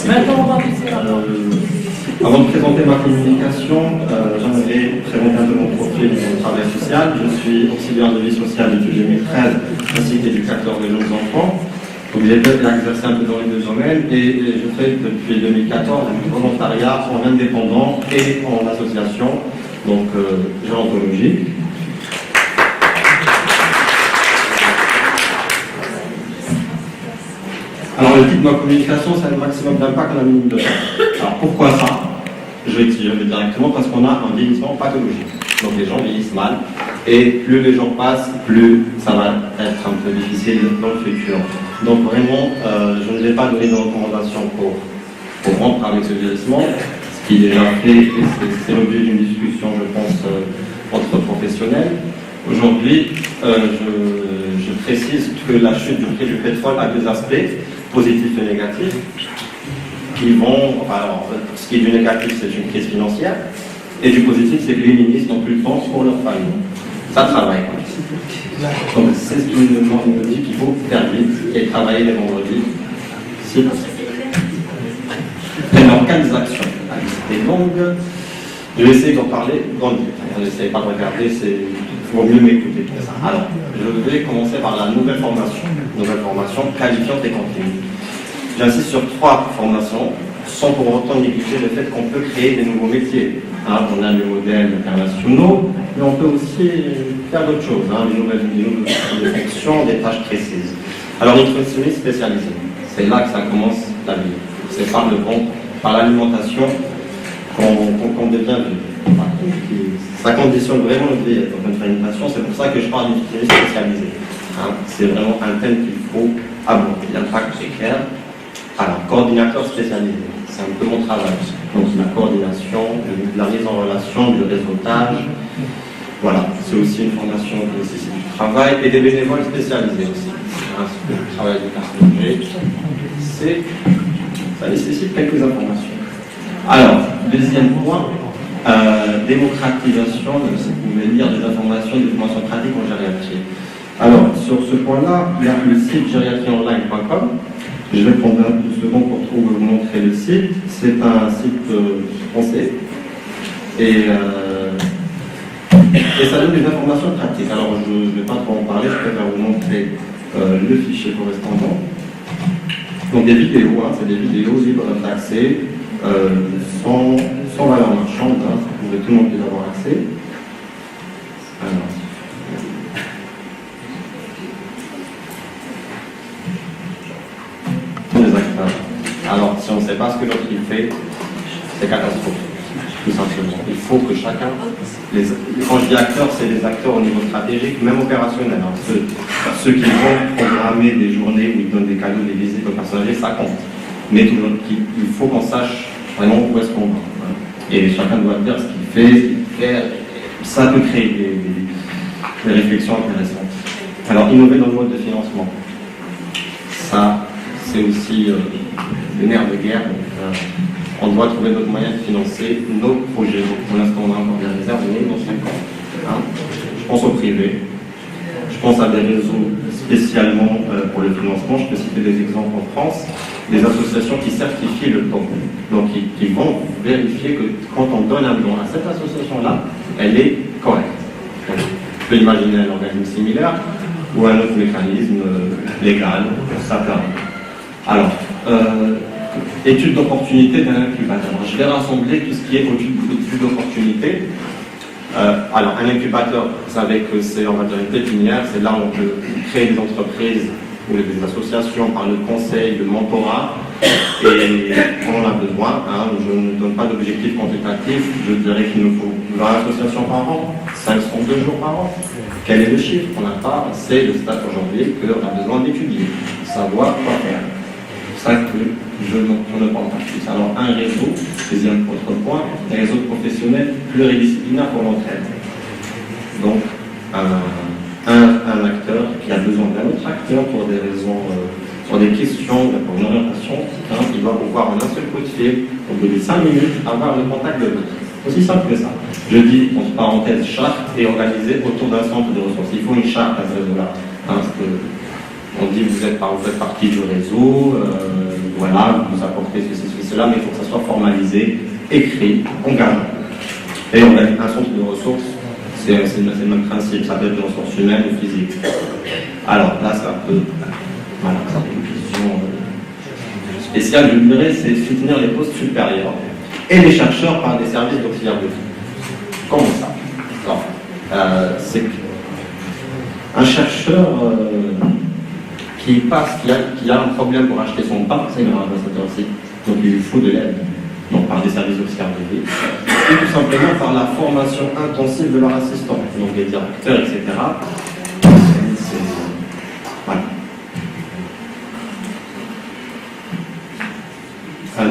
Merci beaucoup. Avant de présenter ma communication, j'aimerais présenter un peu mon profil au travail social. Je suis auxiliaire de vie sociale depuis 2013, ainsi qu'éducateur de jeunes enfants. Donc j'ai exercé un peu dans les deux domaines et je fais depuis 2014 du volontariat en indépendant et en association, donc gérontologie. Alors le titre de ma communication, c'est le maximum d'impact en un minimum de temps. Alors pourquoi ça? Je vais dire directement parce qu'on a un vieillissement pathologique. Donc les gens vieillissent mal et plus les gens passent, plus ça va être un peu difficile dans le futur. Donc vraiment, je ne vais pas donner de recommandations pour rompre avec ce vieillissement, ce qui est déjà fait et c'est l'objet d'une discussion, je pense, entre professionnels. Aujourd'hui, je précise que la chute du prix du pétrole a deux aspects, positifs et négatifs, qui vont, alors, ce qui est du négatif, c'est une crise financière, et du positif, c'est que les ministres n'ont plus de temps pour leur famille. Ça travaille. Donc, c'est ce qui nous dit qu'il faut faire vite et travailler les vendredis, si possible. Alors, quelles actions? La liste est longue. Je vais essayer d'en parler dans le détail. N'essayez pas de regarder, il vaut mieux m'écouter que ça. Alors, je vais commencer par la nouvelle formation qualifiante et continue. J'insiste sur 3 formations, sans pour autant négliger le fait qu'on peut créer des nouveaux métiers. On a les modèles internationaux, mais on peut aussi faire d'autres choses, des nouvelles fonctions, des tâches précises. Alors, nutritionniste spécialisé, c'est là que ça commence la vie. C'est par le ventre, par l'alimentation, qu'on devient vieux. Ça conditionne vraiment notre vie, notre alimentation. C'est pour ça que je parle d'utilité spécialisée. C'est vraiment un thème qu'il faut aborder. L'impact est clair. Alors, coordinateur spécialisé, c'est un peu mon travail. Donc, la coordination, la mise en relation, le réseautage. Voilà, c'est aussi une formation qui nécessite du travail et des bénévoles spécialisés aussi. Le travail de cartographe, ça nécessite quelques informations. Alors, deuxième point, démocratisation, vous pouvez lire des informations, des formations pratiques en gériatrie. Alors, sur ce point-là, il y a le site gériatrieonline.com. Je vais prendre un peu de secondes pour vous montrer le site. C'est un site français et ça donne des informations pratiques. Alors, je ne vais pas trop en parler, je préfère vous montrer le fichier correspondant. Donc, des vidéos, c'est des vidéos libres d'accès. Sans valeur marchande, tout le monde peut y avoir accès. Alors. Les acteurs. Alors, si on ne sait pas ce que l'autre il fait, c'est catastrophique, tout simplement. Il faut que chacun, quand je dis acteurs, c'est les acteurs au niveau stratégique, même opérationnel. Ceux qui vont programmer des journées où ils donnent des cadeaux, des visites aux passagers, ça compte. Mais toujours, il faut qu'on sache vraiment où est-ce qu'on va. Et chacun doit dire ce qu'il fait, ce qu'il fait. Ça peut créer des réflexions intéressantes. Alors, innover dans le mode de financement. Ça, c'est aussi le nerf de guerre. Donc, on doit trouver d'autres moyens de financer nos projets. Donc, pour l'instant, on a encore des réserves, mais dans 5 ans. Je pense au privé. Je pense à des réseaux spécialement pour le financement. Je peux citer des exemples en France. Des associations qui certifient le don. Donc, qui vont vérifier que quand on donne un don à cette association-là, elle est correcte. Donc, je peux imaginer un organisme similaire ou un autre mécanisme légal pour ça permet. Alors, étude d'opportunité d'un incubateur. Je vais rassembler tout ce qui est étude d'opportunité. Alors, un incubateur, vous savez que c'est, on va dire, une pépinière, c'est là où on peut créer des entreprises ou des associations par le conseil, le mentorat, et on en a besoin. Je ne donne pas d'objectif quantitatif, je dirais qu'il nous faut 20 associations par an, 502 jours par an. Quel est le chiffre? On n'a pas, c'est le stade aujourd'hui qu'on a besoin d'étudier, savoir quoi faire. C'est ça que je ne parle pas plus. Alors, un réseau, deuxième autre point, un réseau professionnel pluridisciplinaire pour l'entraide. Donc, un acteur qui a besoin d'un autre acteur pour des raisons, pour des questions, pour une orientation, il doit pouvoir en un seul coup de fil, au bout de 5 minutes, avoir le contact de l'autre. Aussi simple que ça. Je dis, entre parenthèses, charte et organisée autour d'un centre de ressources. Il faut une charte à ce réseau-là. Parce que on dit, vous faites partie du réseau, voilà, vous apportez ceci, cela, mais il faut que ça soit formalisé, écrit, engageant. Et on a un centre de ressources, c'est le même principe, ça peut être des ressources humaines ou physiques. Alors là, ça peut, voilà, ça peut une question spéciale, je dirais, c'est soutenir les postes supérieurs et les chercheurs par des services d'auxiliaire de vie. Comment ça? C'est un chercheur qui a un problème pour acheter son pain, c'est un ambassadeur aussi, donc il lui faut de l'aide, donc par des services d'auxiliaire de vie, et tout simplement par la formation intensive de leur assistant, donc les directeurs, etc. Voilà.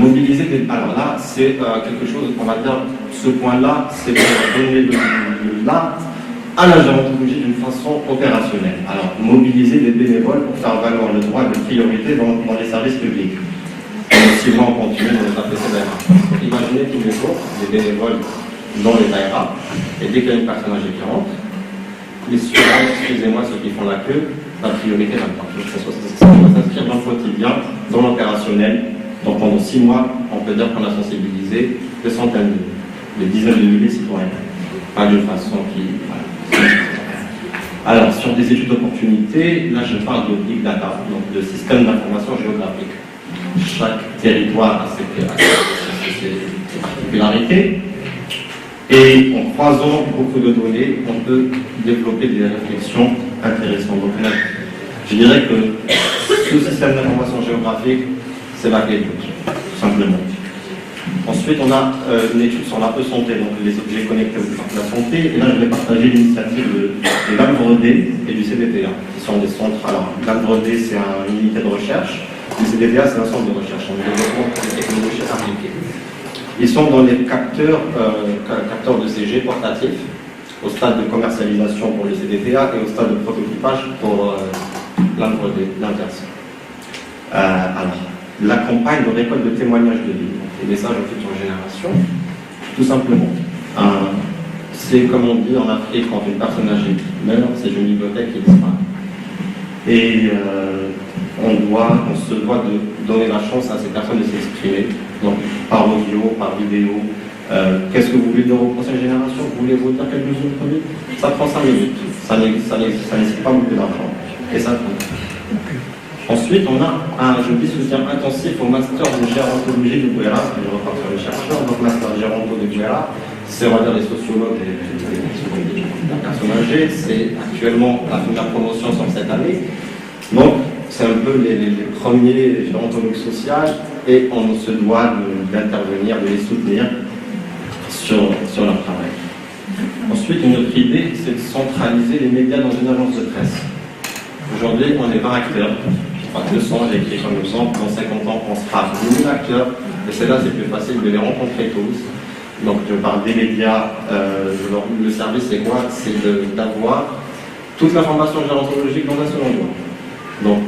Mobiliser des... Alors là, c'est quelque chose, on va dire, ce point-là, c'est pour donner le là à la gérontologie d'une façon opérationnelle. Alors, mobiliser des bénévoles pour faire valoir le droit de priorité dans les services publics. Si on continue dans les APC d'ARA. Imaginez tous les jours des bénévoles dans les ARA, et dès qu'il y a une personne âgée qui rentre, les suivants, excusez-moi, ceux qui font la queue, la priorité là-dedans. Ça doit s'inscrire dans le quotidien, dans l'opérationnel. Donc pendant 6 mois, on peut dire qu'on a sensibilisé des centaines, des dizaines de milliers de citoyens. Pas d'une façon qui... Voilà. Alors, sur des études d'opportunité, là je parle de big data, donc de système d'information géographique. Chaque territoire a ses particularités. Et en croisant beaucoup de données, on peut développer des réflexions intéressantes. Donc là, je dirais que ce système d'information géographique, c'est la clé de tout simplement. Ensuite, on a une étude sur la e-santé, donc les objets connectés au centre de la santé. Et là, je vais partager l'initiative de l'ANVRD et du CDTA, qui sont des centres. Alors, l'ANVRD, c'est une unité de recherche. Le CDTA, c'est un centre de recherche en développement des technologies appliquées. Ils sont dans les capteurs de CG portatifs, au stade de commercialisation pour le CDTA et au stade de prototypage pour l'ANVRD, l'Inverse. Alors, la campagne de récolte de témoignages de vie, des messages aux futures générations, tout simplement. C'est comme on dit en Afrique, quand une personne âgée meurt, c'est une bibliothèque qui disparaît. Et on se doit de donner la chance à ces personnes de s'exprimer, donc par audio, par vidéo. Qu'est-ce que vous voulez dire aux prochaines générations? Voulez-vous dire quelque chose de premier? Ça prend 5 minutes, ça nécessite pas beaucoup d'argent, et ça prend. Ensuite, on a un soutien intensif au master de gérontologie de Bouéra, je repars sur les chercheurs, donc master de gérontologie de Bouéra, c'est on va dire les sociologues et les personnes âgées, c'est actuellement la première promotion sur cette année, donc c'est un peu les premiers gérontologues sociaux et on se doit d'intervenir, de les soutenir sur leur travail. Ensuite, une autre idée, c'est de centraliser les médias dans une agence de presse. Aujourd'hui, on est 20 acteurs. 200, j'ai écrit comme exemple, dans 50 ans, on sera 1000 acteurs, et c'est là, c'est plus facile de les rencontrer tous. Donc, je parle des médias, le service, c'est quoi? C'est d'avoir toute l'information gérontologique dans un seul endroit. Donc,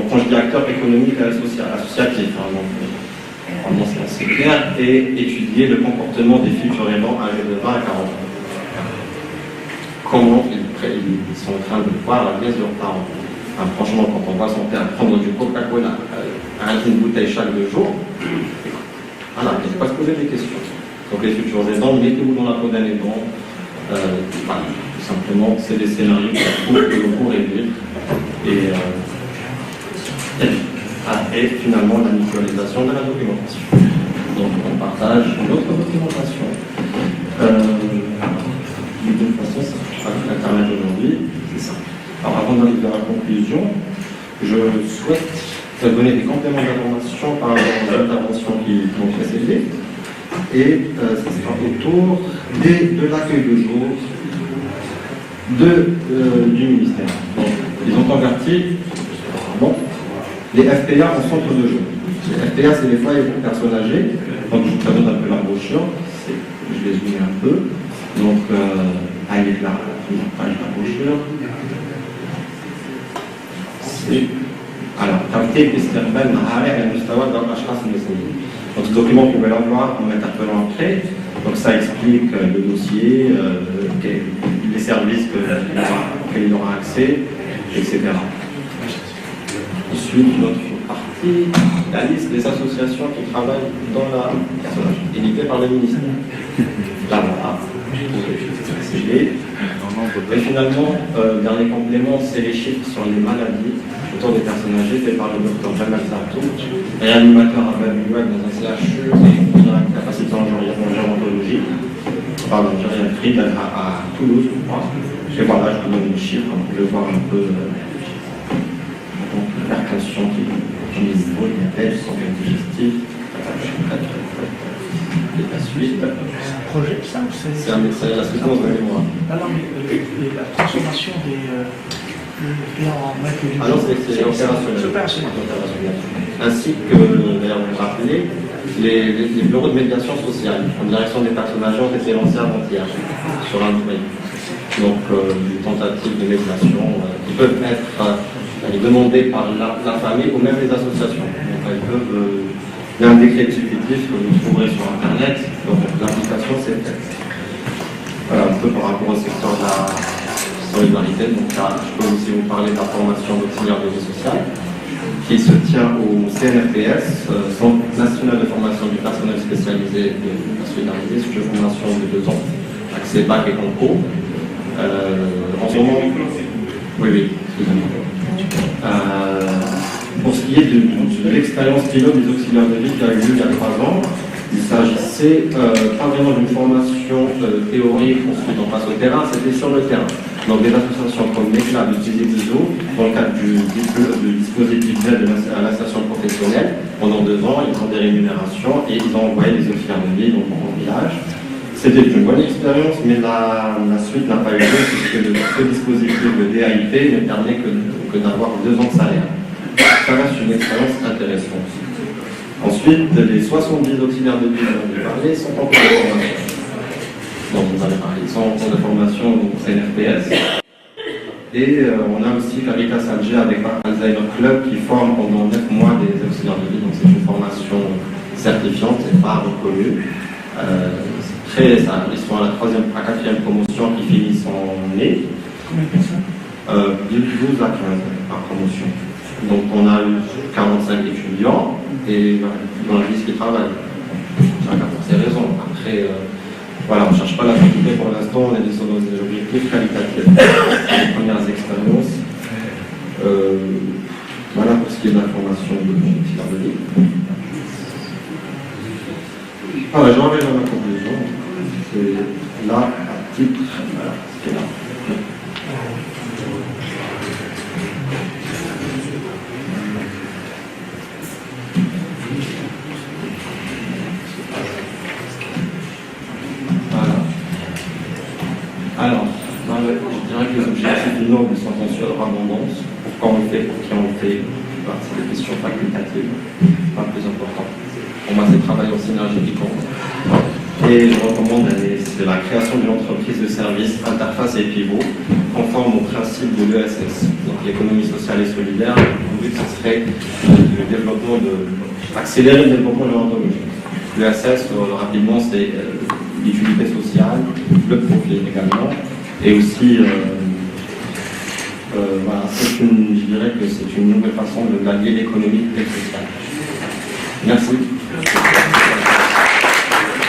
quand je dis acteurs économiques et associatifs, vraiment c'est assez clair, et étudier le comportement des futurs aidants âgés de 20 à 40 ans. Comment ils sont en train de voir la pièce de leurs parents. Franchement, quand on voit son père prendre du Coca-Cola, arrêter une bouteille chaque 2 jours, voilà, il ne faut pas se poser des questions. Donc les futurs aidants, mettez-vous dans la peau d'un aidant. Voilà, tout simplement, c'est des scénarios que vous pourrez vivre. Et finalement, la mutualisation de la documentation. Donc on partage notre documentation. D'une façon, ça Internet aujourd'hui, c'est ça. Alors avant d'arriver à la conclusion, je souhaite donner des compléments d'information par rapport aux interventions qui m'ont précédé. Et ça sera autour de l'accueil de jour du ministère. Donc, ils ont converti les FPA en centre de jour. Les FPA, c'est les foyers pour personnes âgées. Donc je vous présente un peu la brochure. Je vais zoomer un peu. Donc, elle est là, la page de la brochure. Alors, ترتيب استقبال مهاري على مستوى الأشخاص المسنين. Donc, ce document, vous pouvez l'avoir en m'interpellant après. Donc, ça explique le dossier, les services auxquels il aura accès, etc. Ensuite, notre partie. partie la liste des associations qui travaillent dans la personnage, éditée par le ministère. Là, voilà. Et finalement, dernier complément, c'est les chiffres sur les maladies autour des personnes âgées faits par le docteur Jamal Zartou, réanimateur à Babylone dans un CHU et capacité en gérontologie, pardon, gériatrie à Toulouse, je crois. Et voilà, je vous donne les chiffres, vous pouvez voir un peu l'hypertension qui est au niveau, diabète, organes digestifs, et la suite. C'est un projet, ça ou c'est la soutenance de mémoire. Ah non, mais la transformation des en mec. Ah non, c'est opérationnel. Ainsi que, d'ailleurs, vous vous rappelez, les bureaux de médiation sociale en direction des personnes âgées ont été lancés avant-hier sur un domaine. Donc, des tentatives de médiation qui peuvent être demandées par la famille ou même les associations. Donc, elles peuvent. Il y a un décret exécutif que vous trouverez sur Internet, donc l'application c'est faite. Voilà, un peu par rapport au secteur de la solidarité. Donc là, je peux aussi vous parler de la formation d'auxiliaire de vie sociale qui se tient au CNRPS, Centre national de formation du personnel spécialisé de la solidarité, sujet de formation de 2 ans, accès bac et concours. En ce moment, oui, excusez-moi. Pour ce qui est de l'expérience pilote des auxiliaires de vie qui a eu lieu il y a 3 ans, il s'agissait pas vraiment d'une formation théorique, ensuite on passe au terrain, c'était sur le terrain. Donc des associations comme l'ECLA de Tizi-Ouzou, dans le cadre du dispositif d'aide à l'insertion professionnelle, pendant 2 ans, ils ont des rémunérations et ils ont envoyé des auxiliaires de vie donc, en village. C'était une bonne expérience, mais la suite n'a pas eu lieu puisque ce dispositif de DAIP ne permet que d'avoir 2 ans de salaire. Ça reste une expérience intéressante. Ensuite, les 70 auxiliaires de vie dont vous parlez sont en cours de formation. Donc, vous avez parlé, ils sont en cours de formation au CNRPS. Et on a aussi Caritas Alger avec Alzheimer Club qui forme pendant 9 mois des auxiliaires de vie. Donc, c'est une formation certifiante et pas reconnue. Ils sont à la 4e promotion qui finissent en mai. Combien de personnes 12 à 15 par promotion. Donc on a eu 45 étudiants et dans la liste qui travaillent. Chacun pour ses raisons. Après, voilà, on ne cherche pas la quantité pour l'instant, on est sur nos objectifs qualitatifs. Les premières expériences. Voilà pour ce qui est de la formation de l'auxiliaire de vie. Voilà, j'en reviens à ma conclusion. C'est là, à titre, voilà, c'est là. Alors, je dirais que les objectifs du noble sont en surabondance. Pourquoi on le fait, pour qui on le fait, c'est des questions facultatives, pas plus important. Pour moi, c'est travail en synergie qui compte. Et je recommande c'est la création d'une entreprise de services, interface et pivot, conforme au principe de l'ESS, donc l'économie sociale et solidaire. Le but, ce serait accélérer le développement de l'entreprise. L'ESS, rapidement, c'est l'utilité sociale, le profit également, et aussi, voilà, je dirais que c'est une nouvelle façon de d'allier l'économie et le social. Merci.